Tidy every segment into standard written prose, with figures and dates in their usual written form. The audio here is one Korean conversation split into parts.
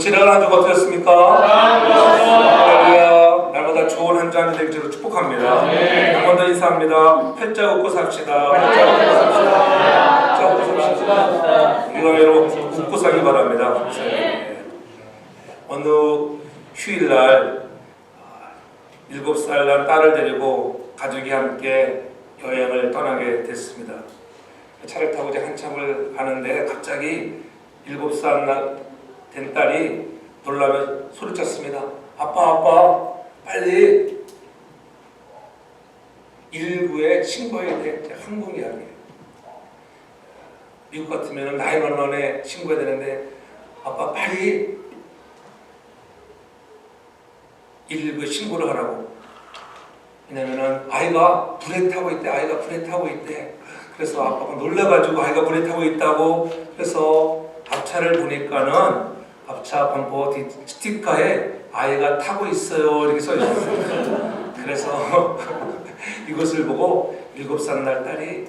지나간 한 주가 어떠셨습니까? 할렐루야. 날마다 좋은 한 주 한 주 되기를 축복합니다. 한 번 더 인사합니다. 팔자 웃고 삽시다. 팔자 웃고 삽시다. 팔자 웃고 삽시다. 이거로 웃고 살기 바랍니다. 어느 휴일날 7살 난 딸을 데리고 가족이 함께 여행을 떠나게 됐습니다. 차를 타고 이제 한참을 가는데 갑자기 7살 된 딸이 놀라며 소리쳤습니다. 아빠 빨리 119에 신고해야 돼. 한국 이야기예요. 미국 같으면 911에 신고해야 되는데 아빠 빨리 119에 신고를 하라고. 왜냐면은 아이가 불에 타고 있대. 그래서 아빠가 놀라가지고 아이가 불에 타고 있다고. 그래서 앞차를 보니까는 앞차 범퍼 스티커에 아이가 타고 있어요 이렇게 써 있었어요. 그래서 이것을 보고 7살 날 딸이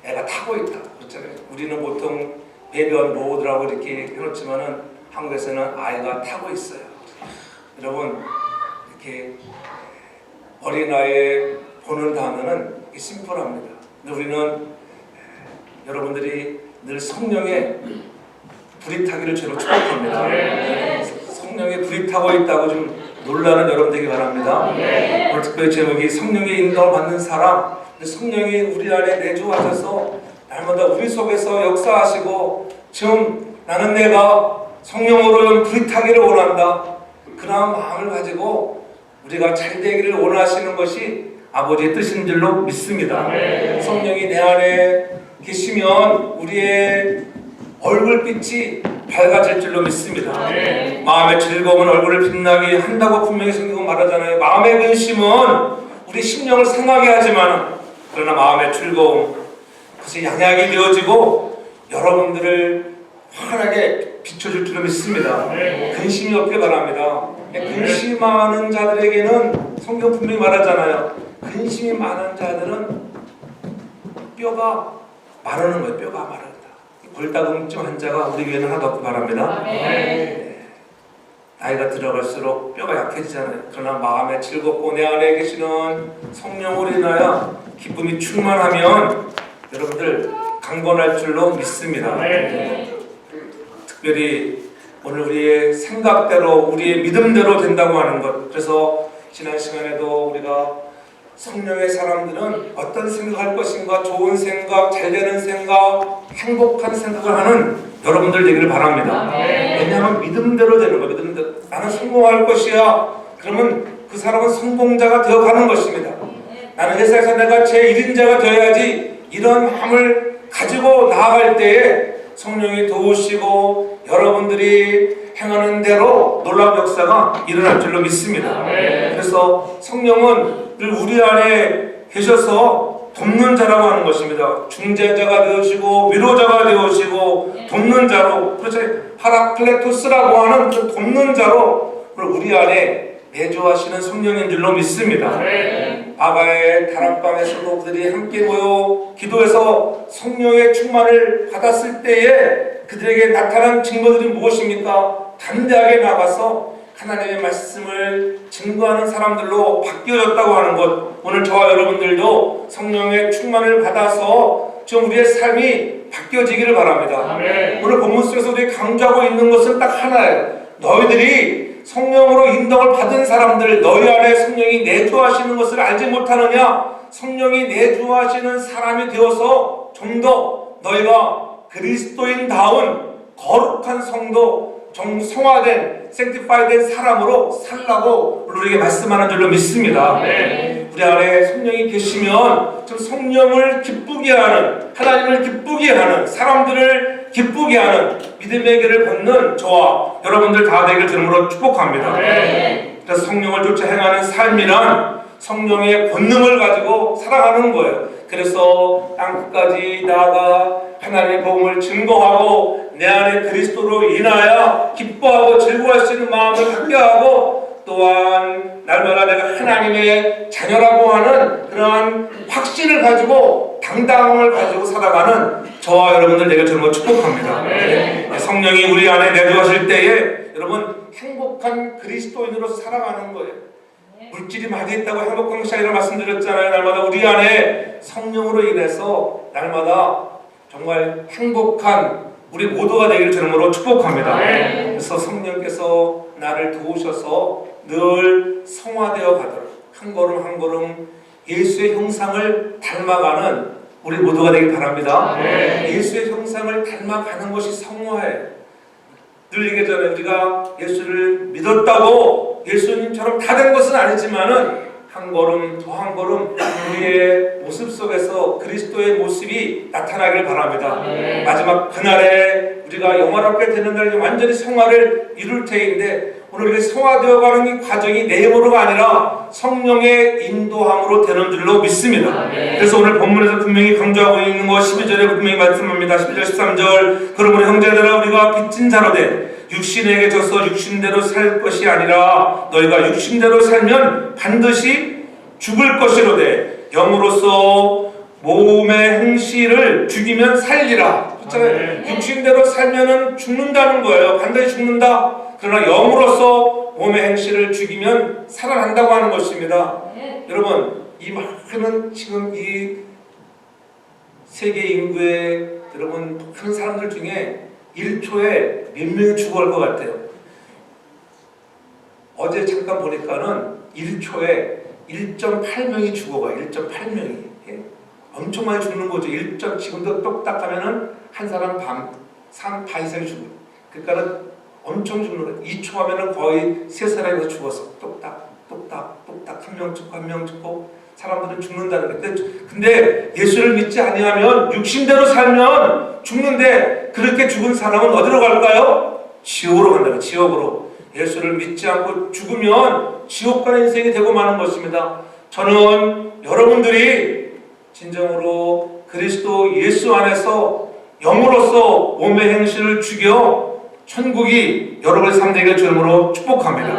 애가 타고 있다. 그렇잖아요. 우리는 보통 배변 로드라고 이렇게 해놓지만은 한국에서는 아이가 타고 있어요. 여러분 이렇게 어린아이 보는 단어는 심플합니다. 근데 우리는 여러분들이 늘 성령의 불이 타기를 저로 축복합니다. 성령의 불이 타고 있다고 좀 놀라는 여러분 되기 바랍니다. 오늘 특별히 제목이 성령의 인도를 받는 사람. 성령이 우리 안에 내주하셔서 날마다 우리 속에서 역사하시고 지금 나는 내가 성령으로 불이 타기를 원한다. 그러한 마음을 가지고 우리가 잘 되기를 원하시는 것이 아버지의 뜻인 줄로 믿습니다. 성령이 내 안에 계시면 우리의 얼굴빛이 밝아질 줄로 믿습니다. 마음의 즐거움은 얼굴을 빛나게 한다고 분명히 성경은 말하잖아요. 마음의 근심은 우리 심령을 상하게 하지만 그러나 마음의 즐거움 그것이 양약이 되어지고 여러분들을 환하게 비춰줄 줄로 믿습니다. 근심이 없길 바랍니다. 근심하는 자들에게는 성경 분명히 말하잖아요. 근심이 많은 자들은 뼈가 마르는 거예요. 뼈가 마른다. 골다공증 환자가 우리 교회는 하나도 없기 바랍니다. 나이가 들어갈수록 뼈가 약해지잖아요. 그러나 마음에 즐겁고 내 안에 계시는 성령으로 인하여 기쁨이 충만하면 여러분들 강건할 줄로 믿습니다. 특별히 오늘 우리의 생각대로 우리의 믿음대로 된다고 하는 것. 그래서 지난 시간에도 우리가 성령의 사람들은 어떤 생각할 것인가, 좋은 생각, 잘 되는 생각, 행복한 생각을 하는 여러분들 되기를 바랍니다. 왜냐하면 믿음대로 되는 거예요. 믿음대로. 나는 성공할 것이야. 그러면 그 사람은 성공자가 되어가는 것입니다. 나는 회사에서 내가 제1인자가 되어야지. 이런 마음을 가지고 나아갈 때에 성령이 도우시고 여러분들이 행하는 대로 놀라운 역사가 일어날 줄로 믿습니다. 그래서 성령은 늘 우리 안에 계셔서 돕는 자라고 하는 것입니다. 중재자가 되어지고 위로자가 되어지고 돕는 자로, 그렇죠? 파라클레토스라고 하는 그 돕는 자로 우리 안에 내주하시는 성령인 줄로 믿습니다. 아가의 다락방에서도 그들이 함께 모여 기도해서 성령의 충만을 받았을 때에 그들에게 나타난 증거들이 무엇입니까? 단대하게 나가서 하나님의 말씀을 증거하는 사람들로 바뀌어졌다고 하는 것. 오늘 저와 여러분들도 성령의 충만을 받아서 좀 우리의 삶이 바뀌어지기를 바랍니다. 오늘 본문 속에서 우리 강조하고 있는 것은 딱 하나예요. 너희들이 성령으로 인도를 받은 사람들, 너희 안에 성령이 내주하시는 것을 알지 못하느냐? 성령이 내주하시는 사람이 되어서 좀 더 너희가 그리스도인다운 거룩한 성도, 성화된, 생티파이된 사람으로 살라고 우리에게 말씀하는 줄로 믿습니다. 우리 안에 성령이 계시면 좀 성령을 기쁘게 하는, 하나님을 기쁘게 하는, 사람들을 기쁘게 하는 믿음의 길을 걷는 저와 여러분들 다 되길 주님으로 축복합니다. 그래서 성령을 쫓아 행하는 삶이란 성령의 권능을 가지고 살아가는 거예요. 그래서 땅끝까지 나아가 하나님의 복음을 증거하고 내 안에 그리스도로 인하여 기뻐하고 즐거워할 수 있는 마음을 갖게 하고 또한 날마다 내가 하나님의 자녀라고 하는 그러한 확신을 가지고 당당함을 가지고 살아가는 저와 여러분들 되게 저는 축복합니다. 성령이 우리 안에 내주하실 때에 여러분 행복한 그리스도인으로서 살아가는 거예요. 물질이 많이 있다고 행복한 것이 아니라 말씀드렸잖아요. 날마다 우리 안에 성령으로 인해서 날마다 정말 행복한 우리 모두가 되기를 주님으로 축복합니다. 그래서 성령께서 나를 도우셔서 늘 성화되어 가도록 한 걸음 한 걸음 예수의 형상을 닮아가는 우리 모두가 되길 바랍니다. 예수의 형상을 닮아가는 것이 성화예요. 늘 얘기하잖아요. 우리가 예수를 믿었다고 예수님처럼 다 된 것은 아니지만은 한 걸음 더 한 걸음 우리의 모습 속에서 그리스도의 모습이 나타나길 바랍니다. 마지막 그날에 우리가 영원하게 되는 날 완전히 성화를 이룰 테인데 오늘 우리 성화되어가는 이 과정이 내 힘으로가 아니라 성령의 인도함으로 되는 줄로 믿습니다. 그래서 오늘 본문에서 분명히 강조하고 있는 거 12절에 분명히 말씀합니다. 12절 13절 그러므로 형제들아 우리가 빚진 자로 돼 육신에게 져서 육신대로 살 것이 아니라 너희가 육신대로 살면 반드시 죽을 것이로되 영으로서 몸의 행실을 죽이면 살리라. 그렇잖아요. 육신대로 살면은 죽는다는 거예요. 반드시 죽는다. 그러나 영으로서 몸의 행실을 죽이면 살아난다고 하는 것입니다. 여러분 이 많은 지금 이 세계 인구의 여러분 많은 사람들 중에 1초에 몇 명이 죽어갈 것 같아요. 어제 잠깐 보니까는 1초에 1.8명이 죽어가요. 1.8명이. 예? 엄청 많이 죽는 거죠. 지금도 똑딱 하면은 한 사람 반 이상이 죽어요. 그러니까는 엄청 죽는 거예요. 2초 하면은 거의 3사람이 죽었어. 똑딱 한 명 죽고 한 명 죽고 사람들은 죽는다는 거예요. 근데 예수를 믿지 아니하면 육신대로 살면 죽는데 그렇게 죽은 사람은 어디로 갈까요? 지옥으로 간다고요. 지옥으로. 예수를 믿지 않고 죽으면 지옥 가는 인생이 되고 마는 것입니다. 저는 여러분들이 진정으로 그리스도 예수 안에서 영으로서 몸의 행실을 죽여 천국이 여러분의 삶 되게 주님으로 축복합니다.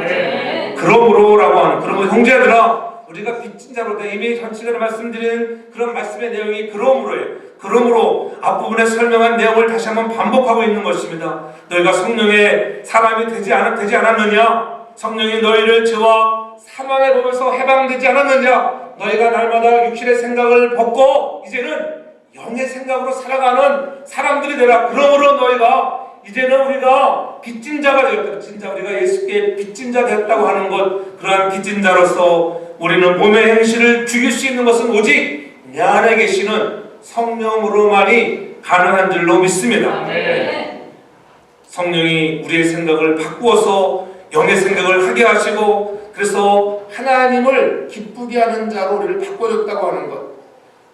그러므로라고 하는 그러므로 형제들아 우리가 빚진 자로 돼 이미 전치전에 말씀드린 그런 말씀의 내용이 그러므로예요. 그러므로 앞부분에 설명한 내용을 다시 한번 반복하고 있는 것입니다. 너희가 성령의 사람이 되지 않았느냐? 성령이 너희를 죄와 사망의 법에서 해방되지 않았느냐? 너희가 날마다 육신의 생각을 벗고 이제는 영의 생각으로 살아가는 사람들이 되라. 그러므로 너희가 이제는 우리가 빚진 자가 되었다. 진짜 우리가 예수께 빚진 자 되었다고 하는 것 그러한 빚진 자로서 우리는 몸의 행실을 죽일 수 있는 것은 오직 내 안에 계시는 성령으로만이 가능한 줄로 믿습니다. 성령이 우리의 생각을 바꾸어서 영의 생각을 하게 하시고 그래서 하나님을 기쁘게 하는 자로 우리를 바꿔줬다고 하는 것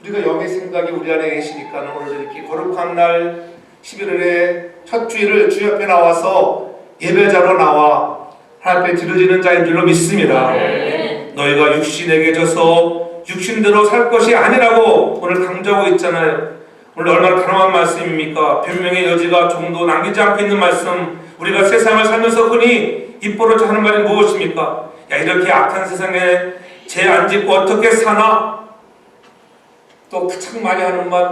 우리가 영의 생각이 우리 안에 계시니까 오늘 이렇게 거룩한 날 11월의 첫 주일을 주 옆에 나와서 예배자로 나와 하나님 앞에 드려지는 자인 줄로 믿습니다. 너희가 육신에게 져서 육신대로 살 것이 아니라고 오늘 강조하고 있잖아요. 오늘 얼마나 단호한 말씀입니까? 변명의 여지가 조금도 남기지 않고 있는 말씀. 우리가 세상을 살면서 흔히 입버릇 하는 말이 무엇입니까? 야 이렇게 악한 세상에 죄 안 짓고 어떻게 사나? 또 가장 많이 하는 말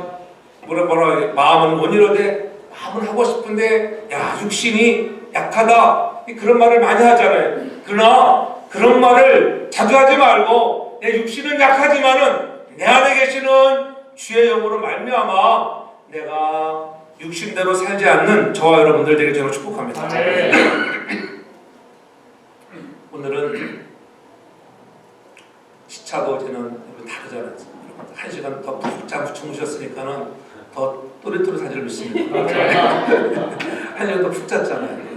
뭐라 마음은 원이로되 마음은 하고 싶은데 야 육신이 약하다 그런 말을 많이 하잖아요. 그러나 그런 말을 자주 하지 말고 내 육신은 약하지만은 내 안에 계시는 주의 영으로 말미암아 내가 육신대로 살지 않는 저와 여러분들 되게 저는 축복합니다. 오늘은 시차도 저는 다르잖아요. 1시간 더 푹 자고 주무셨으니까는 더 또렷또렷한 줄 믿습니다. 1시간 더 푹 잤잖아요.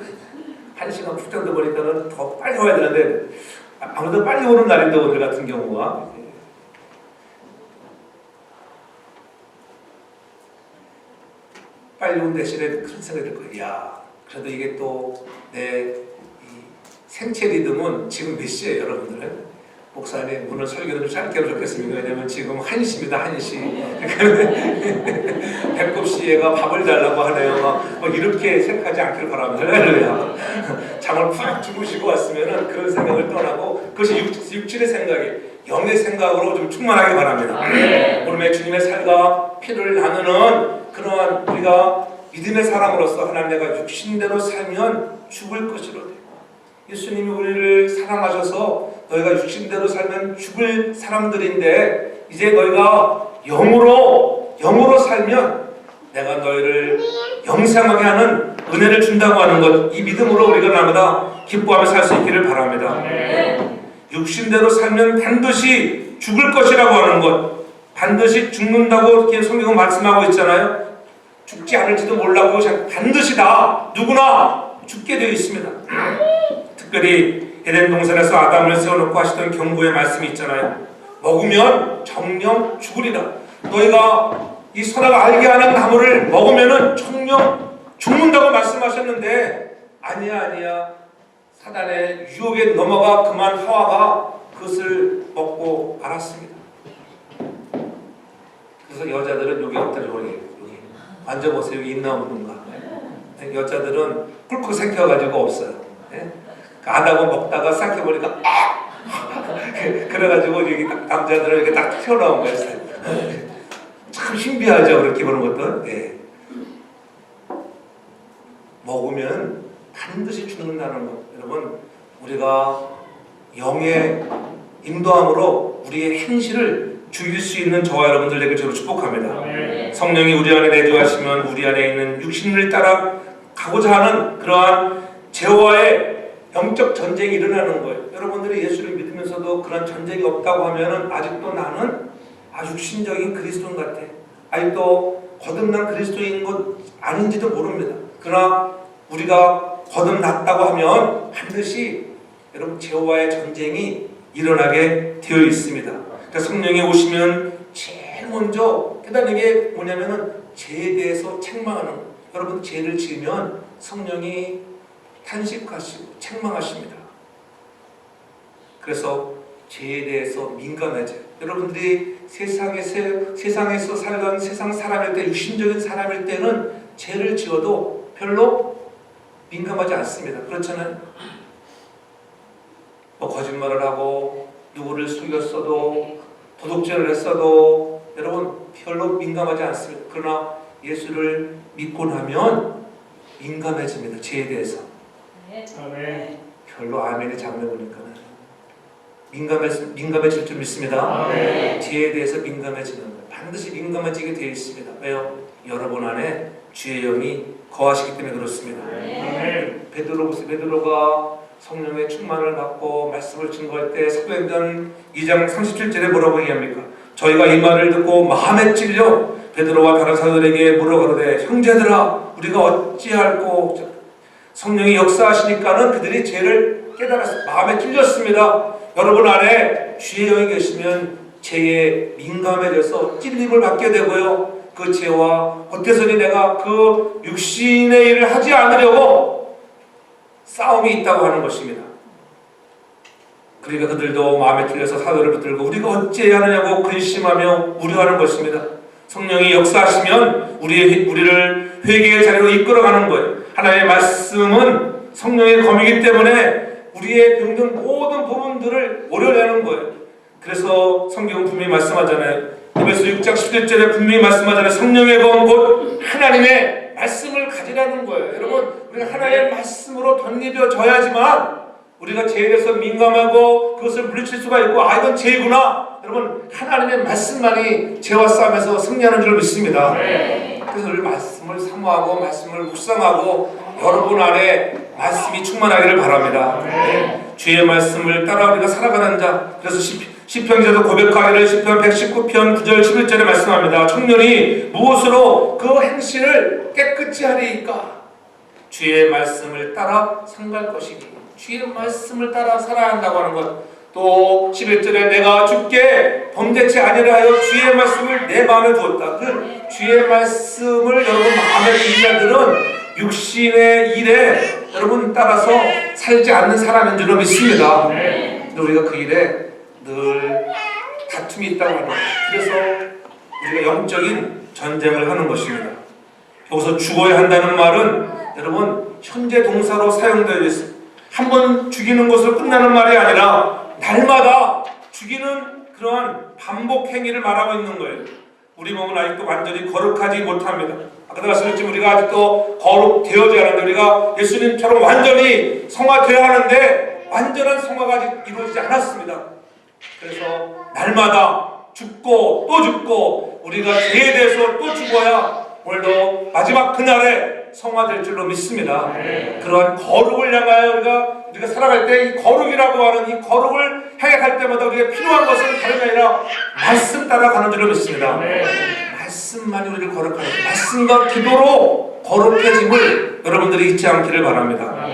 1시간 푹 자다 보니까는 더 빨리 와야 되는데 아무래도 빨리 오는 날인데 오늘 같은 경우가 빨리 온 대신에 그런 생각이 들 거예요. 야, 그래도 이게 또 내 생체 리듬은 지금 몇 시예요, 여러분들은? 목사님, 오늘 설교를 좀 짧게 해도 좋겠습니다. 왜냐면 지금 1시입니다, 1시. 배꼽 씨가 밥을 달라고 하네요. 뭐 이렇게 생각하지 않길 바랍니다. 할렐루야. 잠을 푹 주무시고 왔으면 그런 생각을 떠나고 그것이 육신의 생각이 영의 생각으로 좀 충만하기 바랍니다. 오늘 주님의 살과 피를 나누는 그러한 우리가 믿음의 사람으로서 하나님 내가 육신대로 살면 죽을 것이로되 예수님이 우리를 사랑하셔서 너희가 육신대로 살면 죽을 사람들인데 이제 너희가 영으로 살면 내가 너희를 영생하게 하는 은혜를 준다고 하는 것, 이 믿음으로 우리가 날마다 기뻐하며 살 수 있기를 바랍니다. 육신대로 살면 반드시 죽을 것이라고 하는 것, 반드시 죽는다고 이렇게 성경은 말씀하고 있잖아요. 죽지 않을지도 몰라고 반드시 다 누구나 죽게 되어 있습니다. 특별히 에덴 동산에서 아담을 세워놓고 하시던 경고의 말씀이 있잖아요. 먹으면 정령 죽으리라. 너희가 이 선악을 알게 하는 나무를 먹으면은 정령 죽는다고 말씀하셨는데 아니야. 사단의 유혹에 넘어가 그만 하와가 그것을 먹고 말았습니다. 그래서 여자들은 여기 없다죠. 여기 앉아보세요. 여기 있나 없는가. 여자들은 꿀꺽 생겨가지고 없어요. 아다고 먹다가 싹해보니까 그래가지고 여기 남자들은 이렇게 딱 튀어나온 거예요. 참 신비하죠. 그렇게 보는 것도. 먹으면 반드시 죽는다는 것. 여러분, 우리가 영의 인도함으로 우리의 행실을 죽일 수 있는 저와 여러분들 되길 저로 축복합니다. 성령이 우리 안에 내주하시면 우리 안에 있는 육신을 따라 가고자 하는 그러한 죄와의 영적 전쟁이 일어나는 거예요. 여러분들이 예수를 믿으면서도 그런 전쟁이 없다고 하면은 아직도 나는 육신적인 그리스도인 같아. 아직도 거듭난 그리스도인 것 아닌지도 모릅니다. 그러나 우리가 거듭났다고 하면 반드시 여러분 죄와의 전쟁이 일어나게 되어 있습니다. 그러니까 성령이 오시면 제일 먼저 깨닫는 게 뭐냐면은 죄에 대해서 책망하는 거예요. 여러분 죄를 지으면 성령이 탄식하시고 책망하십니다. 그래서 죄에 대해서 민감해져요. 여러분들이 세상에서 살던 세상 사람일 때, 육신적인 사람일 때는 죄를 지어도 별로 민감하지 않습니다. 그렇잖아요. 뭐 거짓말을 하고 누구를 속였어도 도둑질을 했어도 여러분 별로 민감하지 않습니다. 그러나 예수를 믿고 나면 민감해집니다. 죄에 대해서. 아멘. 별로 아멘이 작네 보니까는 민감해질 줄 믿습니다. 아멘. 죄에 대해서 민감해지는 거예요. 반드시 민감해지게 되어 있습니다. 왜요? 여러분 안에 주의 영이 거하시기 때문에 그렇습니다. 아멘. 베드로가 성령의 충만을 받고 말씀을 증거할 때 사도행전 2장 37절에 뭐라고 얘기합니까? 저희가 이 말을 듣고 마음에 찔려 베드로와 다른 사도들에게 물어가로되 형제들아 우리가 어찌할꼬. 성령이 역사하시니까는 그들이 죄를 깨달았습니다. 마음에 찔렸습니다. 여러분 안에 주의 영이 계시면 죄에 민감해져서 찔림을 받게 되고요. 그 죄와 어때서니 내가 그 육신의 일을 하지 않으려고 싸움이 있다고 하는 것입니다. 그러니까 그들도 마음에 찔려서 사도를 붙들고 우리가 어찌해야 하느냐고 근심하며 우려하는 것입니다. 성령이 역사하시면 우리를 회개의 자리로 이끌어가는 거예요. 하나님의 말씀은 성령의 검이기 때문에 우리의 병든 모든 부분들을 오려내는 거예요. 그래서 성경은 분명히 말씀하잖아요. 에베소 6장 11절에 분명히 말씀하잖아요. 성령의 검 곧 하나님의 말씀을 가지라는 거예요. 여러분 우리가 하나님의 말씀으로 덧입혀져야지만 우리가 죄에 대해서 민감하고 그것을 물리칠 수가 있고 이건 죄구나. 여러분 하나님의 말씀만이 죄와 싸움에서 승리하는 줄 믿습니다. 그래서 늘 말씀을 사모하고 말씀을 묵상하고 여러분 안에 말씀이 충만하기를 바랍니다. 주의 말씀을 따라 우리가 살아가는 자. 그래서 시편에도 고백하기를 시편 119편 9절 11절에 말씀합니다. 청년이 무엇으로 그 행실을 깨끗이 하리이까? 주의 말씀을 따라 상갈 것이니. 주의 말씀을 따라 살아야 한다고 하는 것. 또 11절에 내가 주께 범죄치 아니라 하여 주의 말씀을 내 마음에 두었다. 그 주의 말씀을 여러분 마음에 두는 자들은 육신의 일에 여러분 따라서 살지 않는 사람인 줄로 믿습니다. 근데 우리가 그 일에 늘 다툼이 있다고 하는 거예요. 그래서 우리가 영적인 전쟁을 하는 것입니다. 여기서 죽어야 한다는 말은 여러분 현재 동사로 사용되어 있습니다. 한 번 죽이는 것으로 끝나는 말이 아니라 날마다 죽이는 그러한 반복 행위를 말하고 있는 거예요. 우리 몸은 아직도 완전히 거룩하지 못합니다. 아까도 말씀드렸지만 우리가 아직도 거룩되어져야 하는데 우리가 예수님처럼 완전히 성화되어야 하는데 완전한 성화가 아직 이루어지지 않았습니다. 그래서 날마다 죽고 또 죽고 우리가 죄에 대해서 또 죽어야 오늘도 마지막 그날에 성화될 줄로 믿습니다. 그러한 거룩을 향하여 우리가 살아갈 때 이 거룩이라고 하는 이 거룩을 향해 때마다 우리가 필요한 것은 다른 게 아니라 말씀 따라가는 줄로 믿습니다. 말씀만이 우리를 거룩하는 말씀과 기도로 거룩해짐을 여러분들이 잊지 않기를 바랍니다.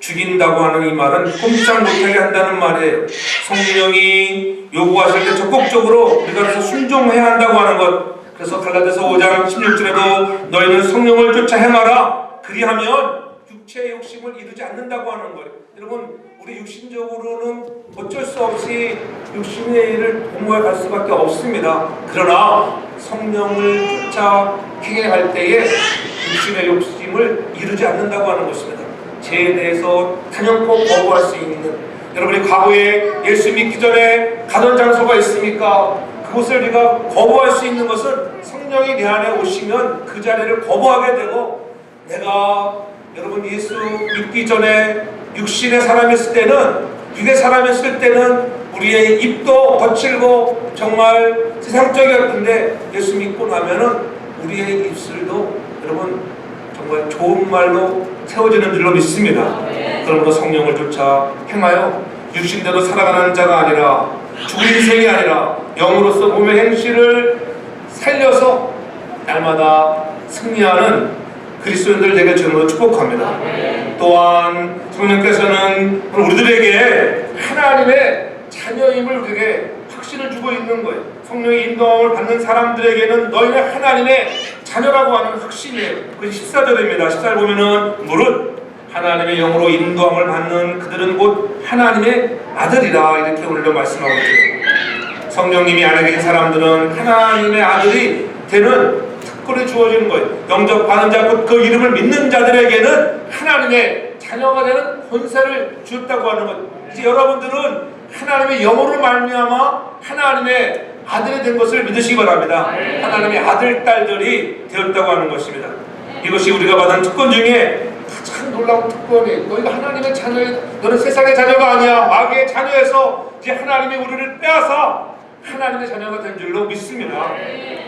죽인다고 하는 이 말은 꼼짝 못하게 한다는 말이에요. 성령이 요구하실 때 적극적으로 우리가 그래서 순종해야 한다고 하는 것. 그래서 갈라디아서 5장 16절에도 너희는 성령을 쫓아 행하라. 그리하면 육체의 욕심을 이루지 않는다고 하는 거예요. 여러분, 우리 육신적으로는 어쩔 수 없이 육신의 일을 도모해 갈 수밖에 없습니다. 그러나 성령을 쫓아 행할 때에 육신의 욕심을 이루지 않는다고 하는 것입니다. 죄에 대해서 단연코 거부할 수 있는, 여러분이 과거에 예수 믿기 전에 가던 장소가 있습니까? 그것을 우리가 거부할 수 있는 것은 성령이 내 안에 오시면 그 자리를 거부하게 되고, 내가 여러분 예수 믿기 전에 육신의 사람이었을 때는, 육의 사람이었을 때는 우리의 입도 거칠고 정말 세상적이었는데 예수 믿고 나면은 우리의 입술도 여러분 정말 좋은 말로 세워지는 줄로 믿습니다. 그러므로 성령을 쫓아 행하여 육신대로 살아가는 자가 아니라 죽은 인생이 아니라 영으로서 몸의 행실을 살려서 날마다 승리하는 그리스도인들 되게 주님으로 축복합니다. 또한 성령께서는 우리들에게 하나님의 자녀임을 우리에게 확신을 주고 있는 거예요. 성령의 인도함을 받는 사람들에게는 너희는 하나님의 자녀라고 하는 확신이에요. 그 14절입니다. 14절 보면은 무릇 하나님의 영으로 인도함을 받는 그들은 곧 하나님의 아들이라, 이렇게 오늘도 말씀하고 있어요. 성령님이 안에 계신 사람들은 하나님의 아들이 되는 특권이 주어지는 거예요. 영접받은 자, 곧 그 이름을 믿는 자들에게는 하나님의 자녀가 되는 권세를 주었다고 하는 것. 이제 여러분들은 하나님의 영으로 말미암아 하나님의 아들이 된 것을 믿으시기 바랍니다. 하나님의 아들, 딸들이 되었다고 하는 것입니다. 이것이 우리가 받은 특권 중에 가장 놀라운 특권이에요. 너희가 하나님의 자녀야. 너는 세상의 자녀가 아니야. 마귀의 자녀에서 이제 하나님이 우리를 빼앗아 하나님의 자녀가 된 줄로 믿습니다.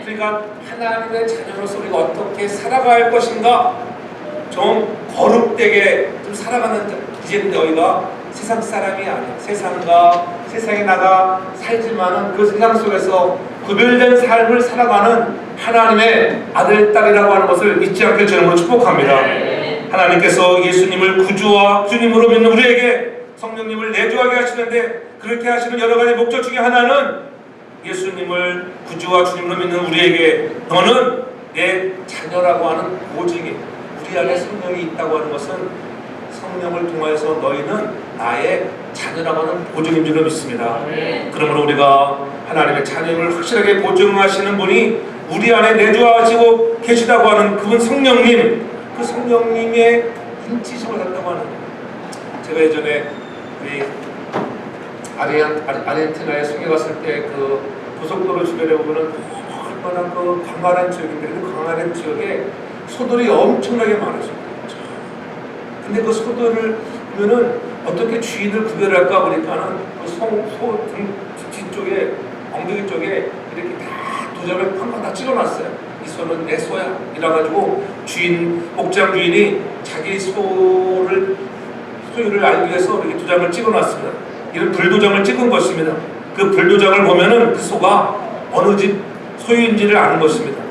그러니까 하나님의 자녀로서 우리가 어떻게 살아갈 것인가, 좀 거룩되게 좀 살아가는, 이제 너희가 세상 사람이 아니야. 세상에 나가 살지만은 그 세상 속에서 구별된 삶을 살아가는 하나님의 아들, 딸이라고 하는 것을 잊지 않게 주님으로 축복합니다. 하나님께서 예수님을 구주와 주님으로 믿는 우리에게 성령님을 내주하게 하시는데, 그렇게 하시는 여러 가지 목적 중에 하나는 예수님을 구주와 주님으로 믿는 우리에게 너는 내 자녀라고 하는 보증이, 우리 안에 성령이 있다고 하는 것은 성령을 통하여서 너희는 나의 자녀라고 하는 보증인 줄로 믿습니다. 그러므로 우리가 하나님의 자녀임을 확실하게 보증하시는 분이 우리 안에 내주하시고 계시다고 하는 그분 성령님, 그 성령님의 인치심을 갖다고 하는, 제가 예전에 우리 아르헨티나에 순회 갔을 때 그 고속도로 주변에 보면은 얼마나 그 광활한 지역인데, 그 광활한 지역에 소들이 엄청나게 많았어요. 근데 그 소들을 보면은 어떻게 주인을 구별할까 보니까는 그 소 등 뒤쪽에, 엉덩이 쪽에 이렇게 다 도장을 팡팡 다 찍어놨어요. 이 소는 내 소야 이래가지고 목장 주인이 자기 소유를 알기 위해서 이렇게 도장을 찍어놨습니다. 이런 불도장을 찍은 것입니다. 그 불도장을 보면은 그 소가 어느 집 소유인지를 아는 것입니다.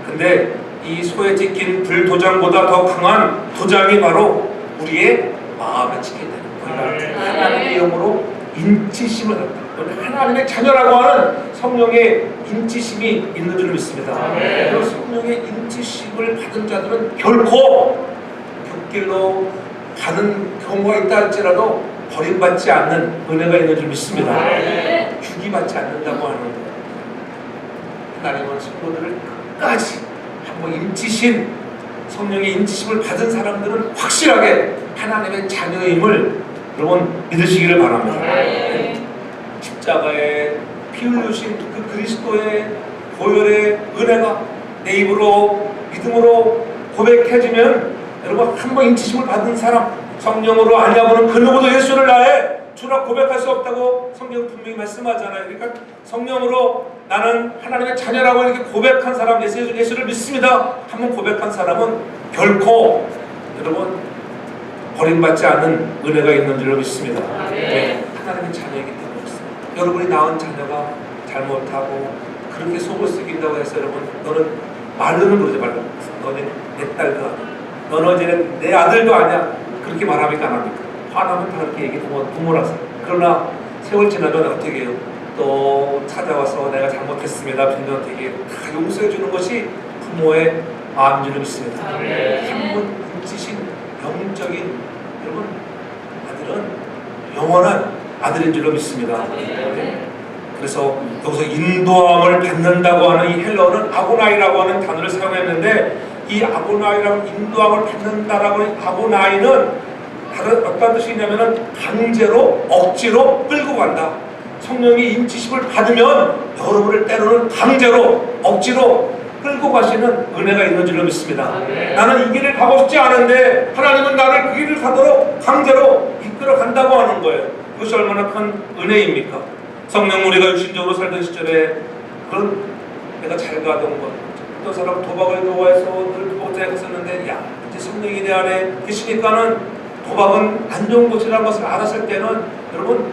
근데 이 소에 찍힌 불도장보다 더 강한 도장이 바로 우리의 마음에 찍힌다는 거예요. 하나님의 영으로 인치심을 갖다, 하나님의 자녀라고 하는 성령의 인치심이 있는 줄 믿습니다. 그 성령의 인치심을 받은 자들은 결코 곁길로 가는 경우가 있다 할지라도 버림받지 않는 은혜가 있는 줄 믿습니다. 죽이받지 않는다고 하는 거예요. 하나님은 성도들을 끝까지 한번 인치신, 성령의 인치심을 받은 사람들은 확실하게 하나님의 자녀임을 여러분 믿으시기를 바랍니다. 십자가에 피 흘리신 그 그리스도의 보혈의 은혜가 내 입으로 믿음으로 고백해주면 여러분 한 번 인치심을 받은 사람, 성령으로 아니하고는 그 누구도 예수를 나의 주라 고백할 수 없다고 성경은 분명히 말씀하잖아요. 그러니까 성령으로 나는 하나님의 자녀라고 이렇게 고백한 사람, 예수를 믿습니다. 한번 고백한 사람은 결코 여러분 버림받지 않은 은혜가 있는 줄로 믿습니다. 네, 하나님의 자녀이기 때문에 그렇습니다. 여러분이 낳은 자녀가 잘못하고 그렇게 속을 썩인다고 해서 여러분 너는 말로는 그러지 말라. 너는 내 딸도 아니야. 너는 이제 내 아들도 아니야. 그렇게 말합니까 안 합니까? 화나면 다 그렇게 얘기 부모라서. 그러나 세월 지나면 어떻게 해요? 또 찾아와서 내가 잘못했습니다. 빈정 되게 다 용서해 주는 것이 부모의 마음인 줄 믿습니다. 한번 묻히신 영적인 여러분 아들은 영원한 아들인 줄로 믿습니다. 그래서 여기서 인도함을 받는다고 하는 이 헬라어는 아고나이라고 하는 단어를 사용했는데 이 아고나이라고 인도함을 받는다라고 하는 아고나이는 다른 어떤 뜻이 있냐면은 강제로 억지로 끌고 간다. 성령이 인치심을 받으면 여러분을 때로는 강제로 억지로 끌고 가시는 은혜가 있는 줄로 믿습니다. 나는 이 길을 가고 싶지 않은데 하나님은 나를 그 길을 가도록 강제로 이끌어 간다고 하는 거예요. 그것이 얼마나 큰 은혜입니까? 성령 우리가 육신적으로 살던 시절에 그런 내가 잘 가던 것, 어떤 사람 도박을 좋아해서 늘 도박자에 갔었는데 야 이제 성령이 내 안에 계시니까는 도박은 안 좋은 곳이라는 것을 알았을 때는 여러분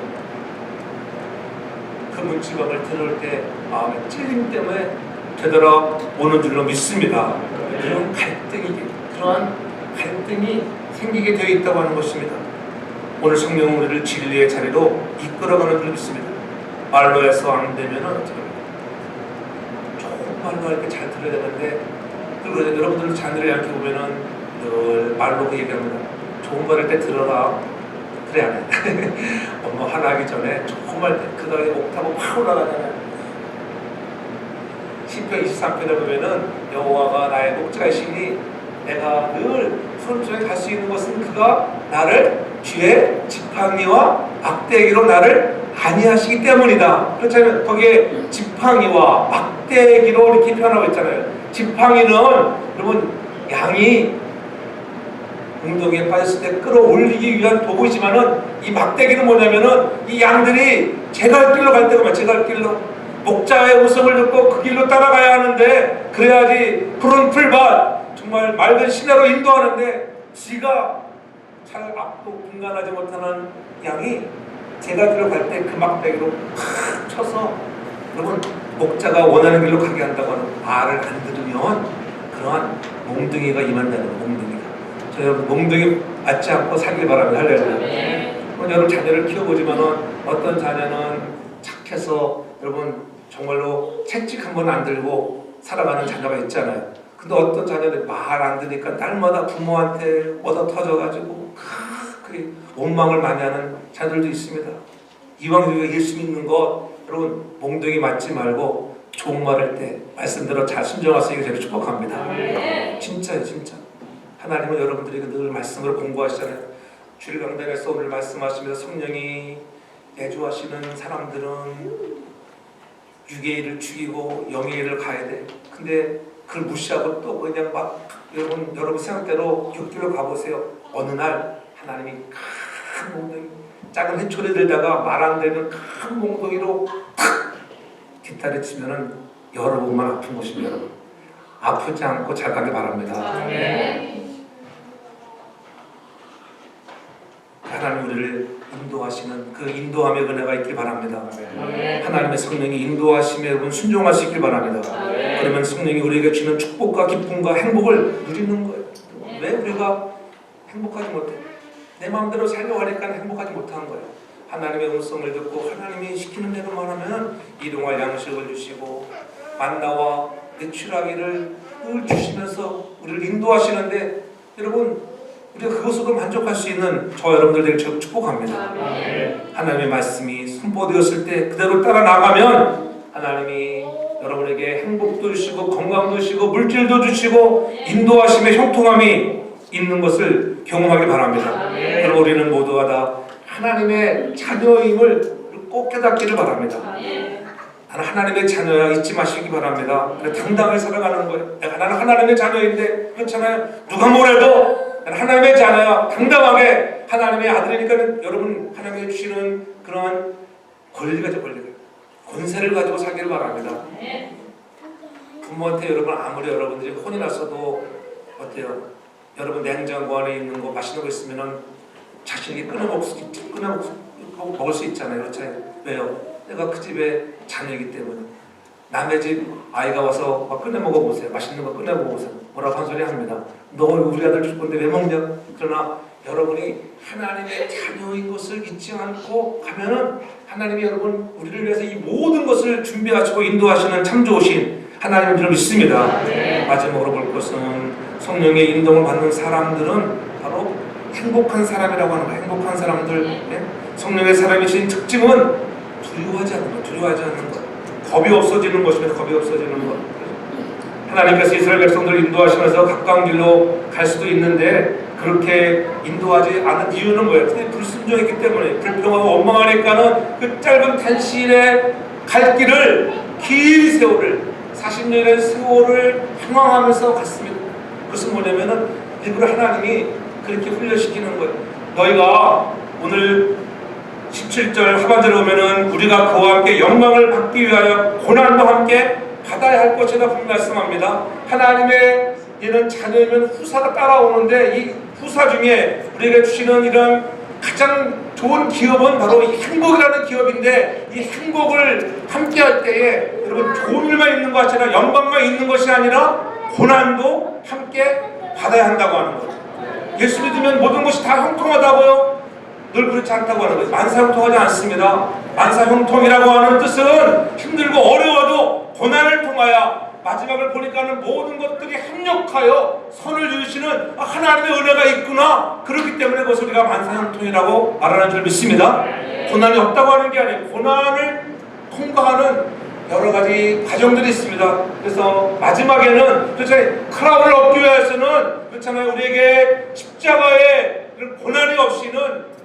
그 문지방을 들을 때 마음의 찔림 때문에 되돌아오는 줄로 믿습니다. 그러한 갈등이 생기게 되어 있다고 하는 것입니다. 오늘 성령은 우리를 진리의 자리로 이끌어가는 줄로 믿습니다. 말로 해서 안 되면은 어떻게 합니까? 좋은 말로 이렇게 잘 들어야 되는데 그리고 여러분들 자녀를 이렇게 보면은 늘 말로 그 얘기합니다. 좋은 말 할 때 들어라. 그래 안 해. 엄마 하나하기 전에 좋은 말 그 다음에 옥타브 팍 올라가잖아요. 시편 23편에 보면은 여호와가 나의 목자이시니 내가 늘 푸른 쪽에 갈 수 있는 것은 그가 나를 쥐의 지팡이와 막대기로 나를 안위하시기 때문이다. 그렇잖아요. 거기에 지팡이와 막대기로 이렇게 표현하고 있잖아요. 지팡이는 여러분 양이 웅덩이에 빠졌을 때 끌어올리기 위한 도구이지만은 이 막대기는 뭐냐면은 이 양들이 제 갈 길로 갈 때가 제 갈 길로 목자의 음성을 듣고 그 길로 따라가야 하는데 그래야지 푸른 풀밭 정말 맑은 시내로 인도하는데 지가 잘 앞도 분간하지 못하는 양이 제가 길로 갈 때 그 막대기로 팍 쳐서 여러분 목자가 원하는 길로 가게 한다고 하는 말을 안 들으면 그러한 몽둥이가 임한다는 몽둥이가 저 여러분 몽둥이 맞지 않고 살길 바랍니다. 할렐루야. 여러분 자녀를 키워보지만은 어떤 자녀는 착해서 여러분 정말로 채찍 한 번 안 들고 살아가는 자녀가 있잖아요. 근데 어떤 자녀들 말 안 들으니까 날마다 부모한테 얻어 터져가지고 그 원망을 많이 하는 자들도 있습니다. 이왕 우리가 예수 믿는 것 여러분 몽둥이 맞지 말고 좋은 말 할 때 말씀대로 잘 순종하시기 제가 축복합니다. 진짜요 진짜. 하나님은 여러분들에게 늘 말씀을 공부하시잖아요. 주일 강단에서 오늘 말씀하시면서 성령이 내주하시는 사람들은 육의 일을 죽이고 영의 일을 가야 돼. 근데 그걸 무시하고 또 그냥 막 여러분 생각대로 육길로 가보세요. 어느 날 하나님이 큰 몽둥이 작은 해초리 들다가 말 안 되는 큰 몽둥이로 탁 뒷다리 치면은 여러분만 아픈 것입니다. 여러분 아프지 않고 잘 가길 바랍니다. 하나님 우리를 인도하시는 그 인도함의 은혜가 있길 바랍니다. 하나님의 성령이 인도하심에 여러분 순종할 수 있길 바랍니다. 그러면 성령이 우리에게 주는 축복과 기쁨과 행복을 누리는 거예요. 왜 우리가 행복하지 못해? 내 마음대로 살려고 하니까 행복하지 못한 거예요. 하나님의 음성을 듣고 하나님이 시키는 대로만 하면 일용할 양식을 주시고 만나와 내추라기를 늘 주시면서 우리를 인도하시는데 여러분 우리가 그것으로 만족할 수 있는 저 여러분들 되게 축복합니다. 하나님의 말씀이 선포되었을 때 그대로 따라 나가면 하나님이 여러분에게 행복도 주시고 건강도 주시고 물질도 주시고 인도하심의 형통함이 있는 것을 경험하기 바랍니다. 그리고 우리는 모두가 다 하나님의 자녀임을 꼭 깨닫기를 바랍니다. 나는 하나님의 자녀야 잊지 마시기 바랍니다. 당당하게 살아가는 거예요. 나는 하나님의 자녀인데 그렇잖아요. 누가 뭐래도 나는 하나님의 자녀야. 당당하게 하나님의 아들이니까 여러분 하나님이 주시는 그러한 권리가 권세를 가지고 살기를 바랍니다. 부모한테 여러분 아무리 여러분들이 혼이 났어도 어때요? 여러분 냉장고 안에 있는 거 맛있는 거 있으면은 자신이 끊어 먹을 수 있잖아요. 그렇잖아요. 왜요? 내가 그 집의 자녀이기 때문에. 남의 집 아이가 와서 막 꺼내 먹어보세요. 맛있는 거 꺼내 먹어보세요. 뭐라고 한 소리 합니다. 너 우리 아들 줄 건데 왜 먹냐? 그러나 여러분이 하나님의 자녀인 것을 잊지 않고 가면은 하나님이 여러분 우리를 위해서 이 모든 것을 준비하시고 인도하시는 참 좋으신 하나님을 저는 믿습니다. 마지막으로 볼 것은 성령의 인도를 받는 사람들은 바로 행복한 사람이라고 하는 거예요. 행복한 사람들. 네? 성령의 사람이신 특징은 두려워하지 않는 것. 겁이 없어지는 것입니다. 겁이 없어지는 것. 하나님께서 이스라엘 백성들을 인도하시면서 가까운 길로 갈 수도 있는데 그렇게 인도하지 않은 이유는 뭐예요? 불순종했기 때문에 불평하고 원망하니까는 그 짧은 단시일에 갈 길을 긴 세월을 40년의 세월을 항황하면서 갔습니다. 그것은 뭐냐면은 일부러 하나님이 그렇게 훈련시키는 거예요. 너희가 오늘 17절 하반절에 보면은 우리가 그와 함께 영광을 받기 위하여 고난도 함께 받아야 할 것이다 분명히 말씀합니다. 하나님의 이런 자녀이면 후사가 따라오는데 이 후사 중에 우리에게 주시는 이런 가장 좋은 기업은 바로 이 행복이라는 기업인데 이 행복을 함께 할 때에 여러분 좋은 일만 있는 것 같이 아니라 영광만 있는 것이 아니라 고난도 함께 받아야 한다고 하는 거예요. 예수 믿으면 모든 것이 다 형통하다고요? 늘 그렇지 않다고 하는 거예요. 만사형통하지 않습니다. 만사형통이라고 하는 뜻은 힘들고 어려워도 고난을 통하여 마지막을 보니까는 모든 것들이 합력하여 선을 이루시는 하나님의 은혜가 있구나. 그렇기 때문에 그것을 우리가 만사형통이라고 말하는 줄 믿습니다. 고난이 없다고 하는 게 아니에요. 고난을 통과하는 여러 가지 과정들이 있습니다. 그래서 마지막에는 그렇잖아요. 크라운을 얻기 위해서는 그렇잖아요. 우리에게 십자가의 고난이 없이는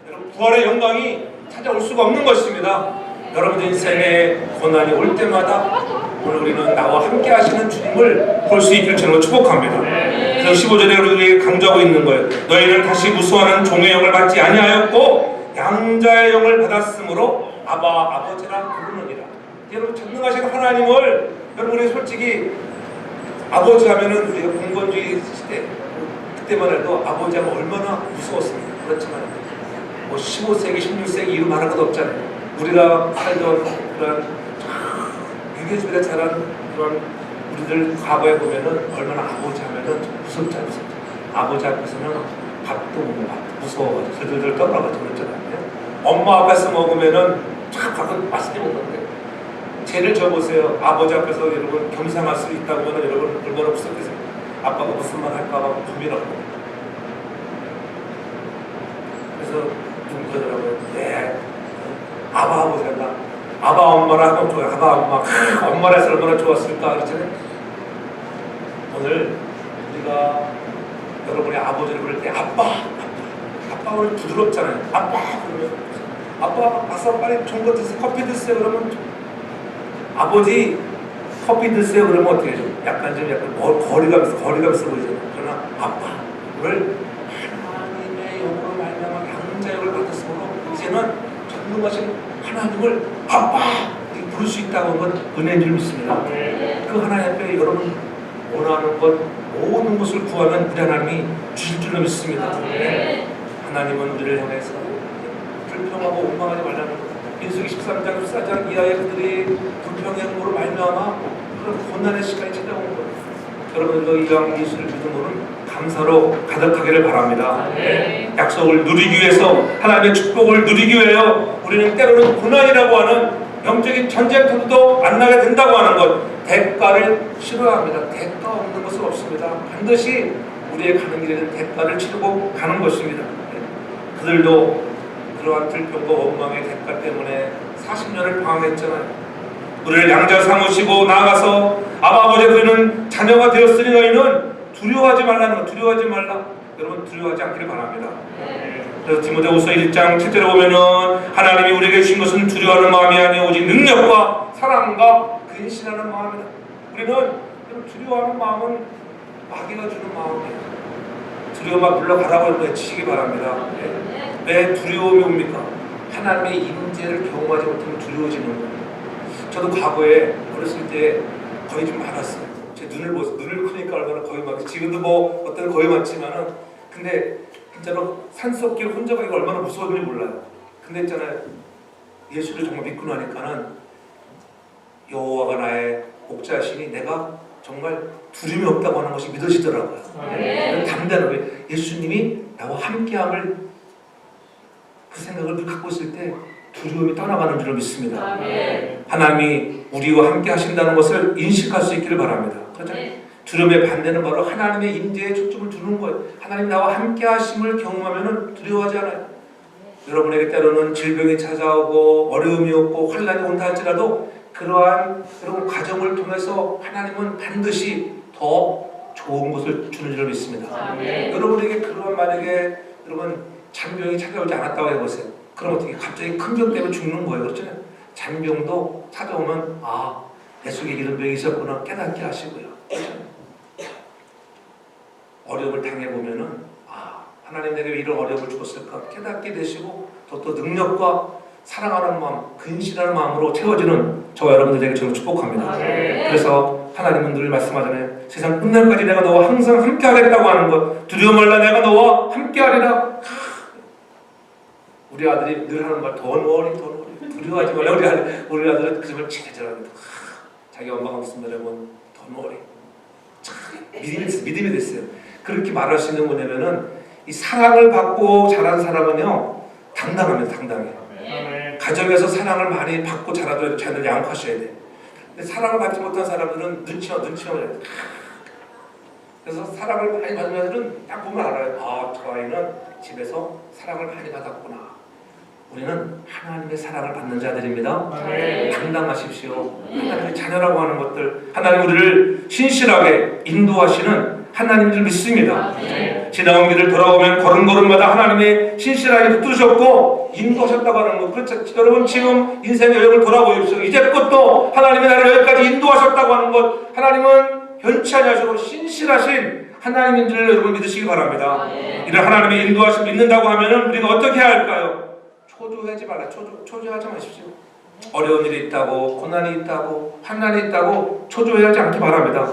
여러분 부활의 영광이 찾아올 수가 없는 것입니다. 여러분 인생에 고난이 올 때마다 오늘 우리는 나와 함께 하시는 주님을 볼 수 있기를 저는 축복합니다. 그래서 15절에 우리에게 강조하고 있는 거예요. 너희는 다시 무수하는 종의 영을 받지 아니하였고 양자의 영을 받았으므로 아버지라 부르느니라. 여러분 전능하신 하나님을 여러분이 솔직히 아버지 하면은 우리가 공건주의 시대 그때만 해도 아버지 하면 얼마나 무서웠습니까? 그렇지만 뭐 15세기 16세기 이루 말할 것 없잖아요. 우리가 살던 그런 유교집에 자란 그런 우리들 과거에 보면은 얼마나 아버지 하면은 무섭지 않습니까? 아버지 앞에서는 밥도 못 먹어, 무서워가지고 들들 떠나가지고 그랬잖아요. 엄마 앞에서 먹으면은 쫙 밥은 맛있게 먹는데 죄를 져보세요. 아버지 앞에서 여러분 겸상할 수 있다고 하면 여러분 얼마나 무섭겠어요. 아빠가 무슨 말 할까 봐 고민하고. 그래서 누구 그러더라고요. 네. 아바 아버지 한다. 아바 엄마라 하면 좋아요. 아바 엄마. 엄마라 해서 얼마나 좋았을까. 그렇잖아요. 오늘 우리가 여러분의 아버지를 부를 때 아빠 오늘 부드럽잖아요. 아빠 그러면 아빠 아싸 빨리 좋은 거 드세요. 커피 드세요. 그러면 아버지 커피 드세요. 그러면 어떻게 해줘? 약간 거리감 있어 보이잖아요. 그러나 아빠를 하나님의 영으로 말미암아 양자의 영을 받았으므로 이제는 전능하신 하나님을 아빠 부를 수 있다고 하는 건 은혜인 줄 믿습니다. 그 하나님 앞에 여러분 원하는 것 모든 것을 구하면 우리 하나님이 주실 줄로 믿습니다. 하나님은 우리를 향해서 불평하고 원망하지 말라는 것. 민수기 13장 14장 이하의 그들이 불평의 행보로 말미암아 그런 고난의 시간이 찾아온 거예요. 여러분들도 이왕 예수를 믿음으로는 감사로 가득하기를 바랍니다. 약속을 누리기 위해서 하나님의 축복을 누리기 위하여 우리는 때로는 고난이라고 하는 영적인 전쟁터도 만나게 된다고 하는 것 대가를 치러야 합니다. 대가 없는 것은 없습니다. 반드시 우리의 가는 길에는 대가를 치르고 가는 것입니다. 그들도 그러한 불평과 원망의 대가 때문에 40년을 방황했잖아요. 우리를 양자 삼으시고 나아가서 아버지 그는 자녀가 되었으니 너희는 두려워하지 말라는 것. 두려워하지 말라. 여러분 두려워하지 않기를 바랍니다. 그래서 디모데후서 1장 7절에 보면은 하나님이 우리에게 주신 것은 두려워하는 마음이 아니오 오직 능력과 사랑과 근신하는 마음이다. 우리는 두려워하는 마음은 마귀가 주는 마음이에요. 두려움만 물러가라고 외치시기 바랍니다. 왜 두려움이 옵니까? 하나님의 임재를 경험하지 못하면 두려워지는 거예요. 저도 과거에 어렸을 때 거의 좀 많았어요. 제 눈을 크니까 얼마나 거의 많았어요. 지금도 뭐 어떤 거의 많지만은, 근데 진짜로 산속길 혼자 가기가 얼마나 무서웠는지 몰라요. 근데 있잖아요, 예수를 정말 믿고 나니까는 여호와가 나의 목자시니 내가 정말 두려움이 없다고 하는 것이 믿어지더라고요. 담대하게 예수님이 나와 함께함을, 그 생각을 늘 갖고 있을 때 두려움이 떠나가는 줄을 믿습니다. 하나님이 우리와 함께 하신다는 것을 인식할 수 있기를 바랍니다. 그렇죠? 두려움의 반대는 바로 하나님의 임재에 초점을 두는 거예요. 하나님 나와 함께 하심을 경험하면 두려워하지 않아요. 여러분에게 때로는 질병이 찾아오고 어려움이 오고 환난이 온다 할지라도 그러한 여러분 과정을 통해서 하나님은 반드시 더 좋은 것을 주는 줄 믿습니다. 여러분에게 그러한, 만약에 여러분 잔병이 찾아오지 않았다고 해보세요. 그럼 어떻게 갑자기 큰 병 때문에 죽는 거예요. 그렇잖아요. 잔병도 찾아오면 내 속에 이런 병이 있었구나 깨닫게 하시고요. 그렇잖아요. 어려움을 당해보면은 하나님 내게 왜 이런 어려움을 주었을까 깨닫게 되시고 더 능력과 사랑하는 마음, 근신하는 마음으로 채워지는 저와 여러분들에게 저는 축복합니다. 그래서 하나님은 늘 말씀하잖아요. 세상 끝날까지 내가 너와 항상 함께 하겠다고 하는 것, 두려움 말라 내가 너와 함께 하리라. 우리 아들이 늘 하는 말, Don't worry, 두려워하지 말라. 우리 아들은 그 점을 체계적합니다. 자기 엄마가 무슨 말 하면 Don't worry. 믿음이 됐어요. 그렇게 말할 수 있는 뭐냐면은 이 사랑을 받고 자란 사람은요 당당합니다. 당당해. 가정에서 사랑을 많이 받고 자라도 자녀를 양육하셔야 돼. 근데 사랑을 받지 못한 사람들은 눈치만 해요. 그래서 사랑을 많이 받는 애들은 딱 보면 알아요. 저 아이는 집에서 사랑을 많이 받았구나. 우리는 하나님의 사랑을 받는 자들입니다. 당당하십시오. 하나님의 자녀라고 하는 것들, 하나님 우리를 신실하게 인도하시는 하나님 줄 믿습니다. 지나온 길을 돌아오면 걸음걸음마다 하나님의 신실하게 붙드셨고 인도하셨다고 하는 것. 그렇죠. 여러분 지금 인생의 여행을 돌아보십시오. 이제껏도 하나님이 나를 여기까지 인도하셨다고 하는 것, 하나님은 변치 아니하시고 신실하신 하나님인 줄 여러분 믿으시기 바랍니다. 이런 하나님의 인도하심을 믿는다고 하면은 우리가 어떻게 해야 할까요? 초조하지 말라. 초조하지 마십시오. 어려운 일이 있다고, 고난이 있다고, 환난이 있다고 초조해하지 않기 바랍니다.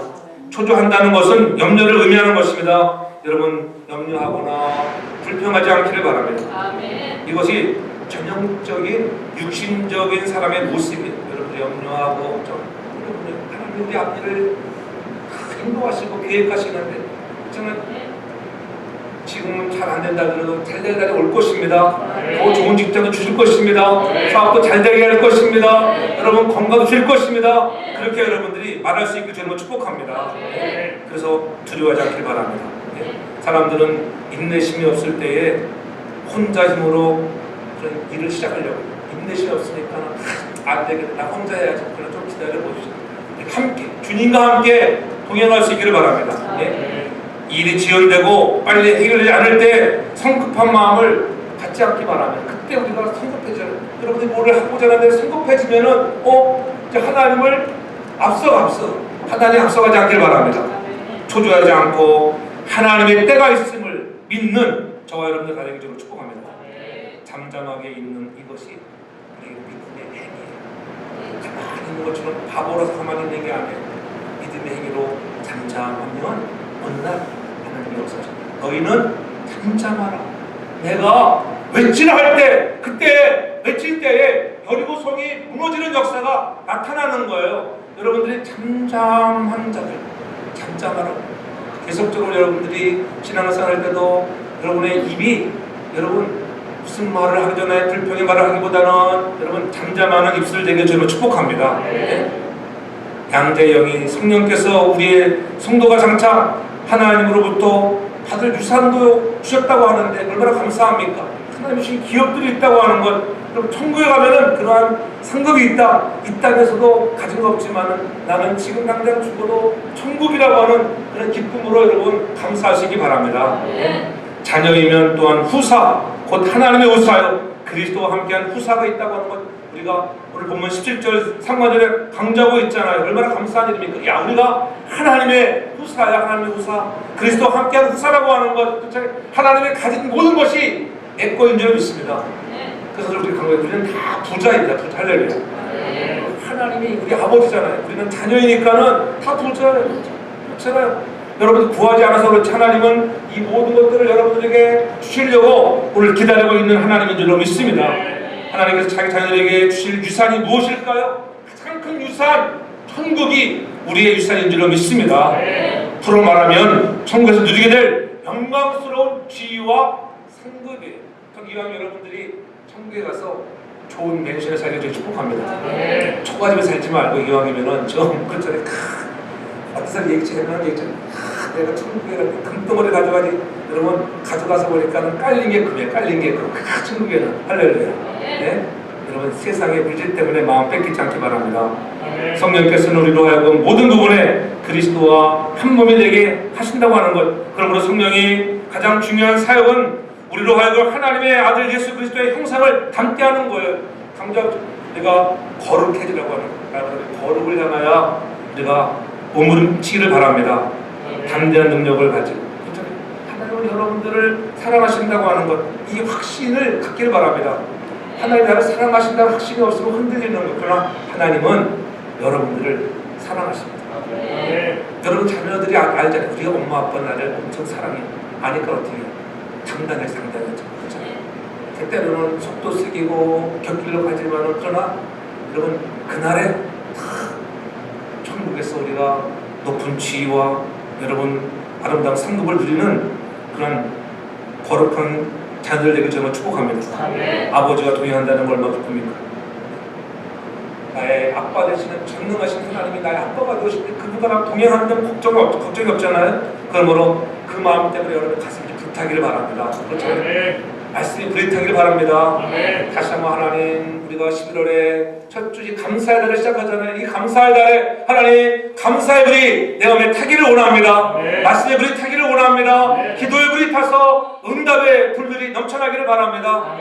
초조한다는 것은 염려를 의미하는 것입니다. 여러분 염려하거나 불평하지 않기를 바랍니다. 이것이 전형적인 육신적인 사람의 모습이에요. 여러분 염려하고 하나님 우리 앞일을 인도하시고 계획하시는데 저는 지금은 잘 안 된다 그래도 잘 되는 날이 올 것입니다. 더 좋은 직장도 주실 것입니다. 사업도 잘 되게 할 것입니다. 여러분 건강도 주실 것입니다. 그렇게 여러분들이 말할 수 있게 저는 축복합니다. 그래서 두려워하지 않길 바랍니다. 사람들은 인내심이 없을 때에 혼자 힘으로 그런 일을 시작하려고, 인내심이 없으니까 안 되겠다, 나 혼자 해야지. 그럼 좀 기다려보십시오. 함께 주님과 함께 동행할 수 있기를 바랍니다. 일이 지연되고 빨리 해결되지 않을 때 성급한 마음을 갖지 않기 바랍니다. 그때 우리가 성급해져요. 여러분들이 뭐를 하고자 하는데 성급해지면은 이제 하나님을 하나님 앞서가지 않길 바랍니다. 초조하지 않고 하나님의 때가 있음을 믿는 저와 여러분들 가정적으로 축복합니다. 잠잠하게 있는 이것이 우리 믿음의 행위예요. 가만히 있는 것처럼 바보라서 가만히 있는 게 아니에요. 믿음의 행위로 잠잠하면 어느 날 하나님이 역사하십니다. 너희는 잠잠하라. 내가 외치라 할 때, 그때 외칠 때에 여리고성이 무너지는 역사가 나타나는 거예요. 여러분들이 잠잠한 자들, 잠잠하라. 계속적으로 여러분들이 신앙생활 할 때도 여러분의 입이 여러분 무슨 말을 하기 전에 불평의 말을 하기보다는 여러분 잠잠하는 입술을 되게 저는 축복합니다. 양재 영이 성령께서 우리의 성도가 장차 하나님으로부터 받을 유산도 주셨다고 하는데 얼마나 감사합니까? 하나님 주신 기업들이 있다고 하는 것, 그럼 천국에 가면은 그러한 상급이 있다. 이 땅에서도 가진 거 없지만은 나는 지금 당장 죽어도 천국이라고 하는 그런 기쁨으로 여러분 감사하시기 바랍니다. 자녀이면 또한 후사, 곧 하나님의 후사요. 그리스도와 함께한 후사가 있다고 하는 것 우리가 오늘 본문 17절 상반절에 강조하고 있잖아요. 얼마나 감사한 일입니까? 야, 우리가 하나님의 후사야. 하나님의 후사, 그리스도와 함께하는 후사라고 하는 것, 하나님의 가진 모든 것이 내 거인 줄 믿습니다. 그래서 우리 강조해, 우리는 다 부자입니다. 부자. 할렐루야. 하나님이 우리 아버지잖아요. 우리는 자녀이니까는 다 부자예요. 그렇잖아요. 여러분 구하지 않아서 그렇지 하나님은 이 모든 것들을 여러분들에게 주시려고 오늘 기다리고 있는 하나님인 줄로 믿습니다. 하나님께서 자기 자녀들에게 주실 유산이 무엇일까요? 가장 큰 유산, 천국이 우리의 유산인 줄로 믿습니다. 풀어 말하면 천국에서 누리게 될 영광스러운 지위와 상급이에요. 이왕 여러분들이 천국에 가서 좋은 맨션에 살기를 축복합니다. 초가집에 살지 말고 이왕이면은 좀 그렇잖아요. 어떤 사람 얘기처럼 내가 천국에 갈 때 금덩어리 가져가지. 여러분 가져가서 보니까는 깔린 게 금이에요. 깔린 게 금. 천국에는 할렐루야. 네? 여러분 세상의 물질 때문에 마음 뺏기지 않기 바랍니다. 성령께서는 우리로 하여금 모든 부분에 그리스도와 한 몸이 되게 하신다고 하는 것. 그러므로 성령이 가장 중요한 사역은 우리로 하여금 하나님의 아들 예수 그리스도의 형상을 닮게 하는 거예요. 당장 우리가 거룩해지라고 하는 거예요. 거룩을 향하여 우리가 몸부림치기를 바랍니다. 담대한 능력을 가지고 하나님은 여러분들을 사랑하신다고 하는 것, 이 확신을 갖기를 바랍니다. 하나님이 나를 사랑하신다는 확신이 없으면 흔들리는 것. 그러나 하나님은 여러분들을 사랑하십니다. 여러분 자녀들이 알잖아요. 우리가 엄마 아빠 나를 엄청 사랑해. 아니까 어떻게 해요? 장단하죠. 그렇죠? 때때로는 속도 쓰기고 곁길로 가지만은, 그러나 여러분 그날에 천국에서 우리가 높은 지위와 여러분 아름다운 상급을 누리는 그런 거룩한 자녀들 되길 저는 축복합니다. 아버지가 동행한다는 걸 얼마나 기쁩니까? 나의 아빠 되시는 전능하신 하나님이 나의 아빠가 되시는데 그분과 나랑 동행한다면 걱정이 없잖아요. 그러므로 그 마음 때문에 여러분 가슴이 불타기를 바랍니다. 그렇죠? 말씀이 불타기를 바랍니다. 다시 한번 하나님, 우리가 11월에 첫 주지 감사의 달을 시작하잖아요. 이 감사의 달에 하나님 감사의 불이 내 마음에 타기를 원합니다. 말씀의 불이 타기를 원합니다. 기도의 불이 타서 응답의 불들이 넘쳐나기를 바랍니다.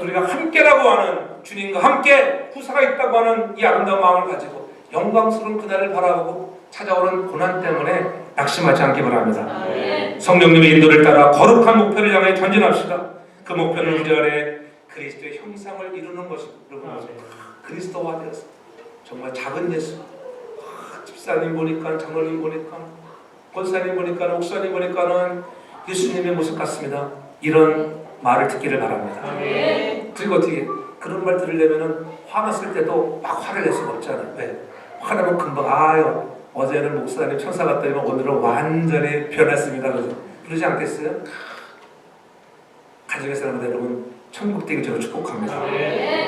우리가 함께라고 하는, 주님과 함께 후사가 있다고 하는 이 아름다운 마음을 가지고 영광스러운 그날을 바라보고 찾아오는 고난 때문에 낙심하지 않기 바랍니다. 성령님의 인도를 따라 거룩한 목표를 향해 전진합시다. 그 목표는 우리 안에 그리스도의 형상을 이루는 것입니다. 그리스도와 되어서 정말 작은 예수, 집사님 보니까, 장로님 보니까, 권사님 보니까, 옥사님 보니까는 예수님의 모습 같습니다. 이런 말을 듣기를 바랍니다. 그리고 어떻게 그런 말 들으려면은 화났을 때도 막 화를 낼 수가 없잖아요. 왜? 화나면 금방 아유 어제는 목사님 천사 같더니만 오늘은 완전히 변했습니다. 그러지 않겠어요? 가정의 사람들 여러분 천국 되길 저는 축복합니다.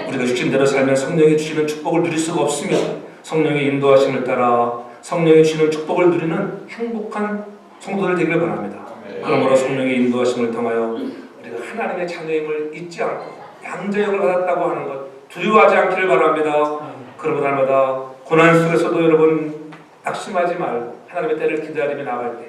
우리가 주신 대로 살면 성령이 주시는 축복을 누릴 수가 없습니다. 성령의 인도하심을 따라 성령이 주시는 축복을 누리는 행복한 성도들 되기를 바랍니다. 그러므로 성령의 인도하심을 통하여 우리가 하나님의 자녀임을 잊지 않고 양자역을 받았다고 하는 것 두려워하지 않기를 바랍니다. 그러므로 날마다 고난 속에서도 여러분 낙심하지 말고 하나님의 때를 기다리며 나갈 때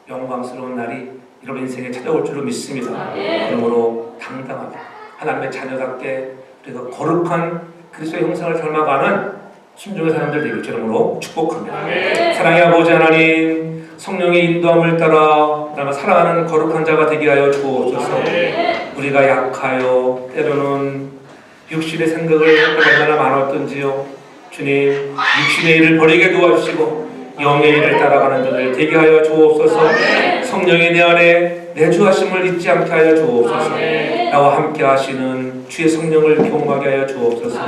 영광스러운 날이 여러분 인생에 찾아올 줄로 믿습니다. 그러므로 당당하게 하나님의 자녀답게 우리가 거룩한 그리스도의 형상을 닮아가는 순종의 사람들 되길 주름으로 축복합니다. 사랑의 아버지 하나님, 성령의 인도함을 따라 사랑하는 거룩한 자가 되게 하여 주옵소서. 우리가 약하여 때로는 육신의 생각을 얼마나 많았던지요, 주님 육신의 일을 버리게 도와주시고 영의 일을 따라가는 자들 되게 하여 주옵소서. 성령이 내 안에 내주하심을 잊지 않게 하여 주옵소서. 나와 함께 하시는 주의 성령을 경험하게 하여 주옵소서.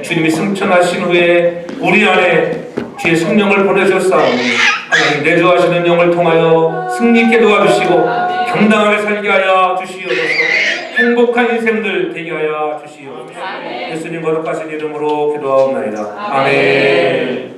주님이 승천하신 후에 우리 안에 주의 성령을 보내셨사오니 하나님 내주하시는 영을 통하여 승리있게 도와주시고 당당하게 살게 하여 주시옵소서. 행복한 인생들 되게 하여 주시옵소서. 예수님 거룩하신 이름으로 기도하옵나이다. 아멘.